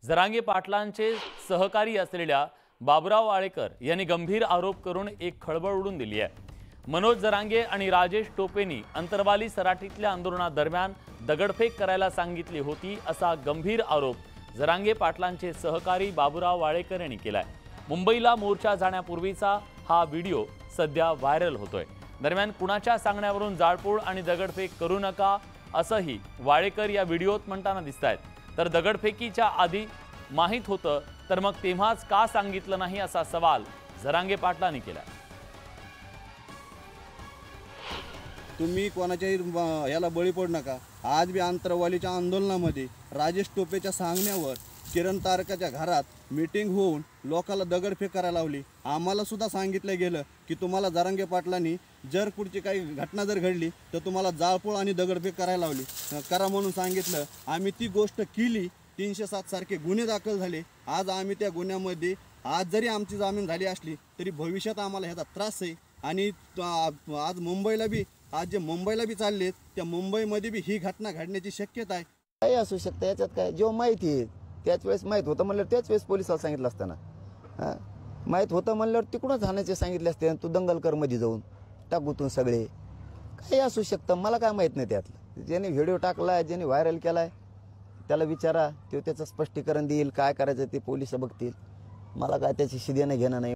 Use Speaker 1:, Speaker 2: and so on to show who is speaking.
Speaker 1: जरांगे पाटलांचे सहकारी असलेल्या बाबुराव वाळेकर यांनी गंभीर आरोप करून एक खळबळ उडून दिली आहे। मनोज जरांगे आणि राजेश टोपेंनी अंतरवाली सराटीतल्या आंदोलनादरम्यान दगडफेक करायला सांगितली होती असा गंभीर आरोप जरांगे पाटलांचे सहकारी बाबुराव वाळेकर यांनी केलाय। मुंबईला मोर्चा जाण्यापूर्वीचा हा व्हिडिओ सध्या व्हायरल होतोय। दरम्यान कुणाच्या सांगण्यावरून जाळपोळ आणि दगडफेक करू नका असंही वाळेकर या व्हिडिओत म्हणताना दिसतायत। तर दगडफेकीच्या आधी माहित होतं तर मग तेव्हाच का सांगितलं नाही असा सवाल जरांगे पाटलांनी केला।
Speaker 2: तुम्ही कोणाच्याही याला बळी पडू नका। आज बी आंतरवालीच्या आंदोलनामध्ये राजेश टोपेच्या सांगण्यावर किरण तारकाच्या घरात मीटिंग होऊन लोकांना दगडफेक करायला लावली। आम्हाला सुद्धा सांगितलं गेलं की तुम्हाला जरांगे पाटलांनी जर पुढची काही घटना जर घडली तर तुम्हाला जाळपोळ आणि दगडफेक करायला लावली करा म्हणून सांगितलं। आम्ही ती गोष्ट केली। 307 सारखे गुन्हे दाखल झाले। आज आम्ही त्या गुन्ह्यामध्ये आज जरी आमची जामीन झाली असली तरी भविष्यात आम्हाला ह्याचा त्रास आहे। आणि आज मुंबईला बी आज जे मुंबईला बी चालले त्या मुंबईमध्ये बी ही घटना घडण्याची शक्यता आहे।
Speaker 3: काही असू शकतं याच्यात काय, जेव्हा माहिती आहे त्याच वेळेस माहीत होतं म्हणल्यावर त्याच वेळेस पोलिसाला सांगितलं असताना माहीत होतं म्हणल्यावर तिकडूनच हाणायचे सांगितले असते। तू दंगलकरमध्ये जाऊन टाकूतून सगळे काही असू शकतं, मला काय माहीत नाही त्यातलं। ज्याने व्हिडिओ टाकलाय ज्याने व्हायरल केलाय त्याला विचारा, तो त्याचं स्पष्टीकरण देईल। काय करायचं ते पोलिस बघतील, मला काय त्याची शिदेने घेणं नाही।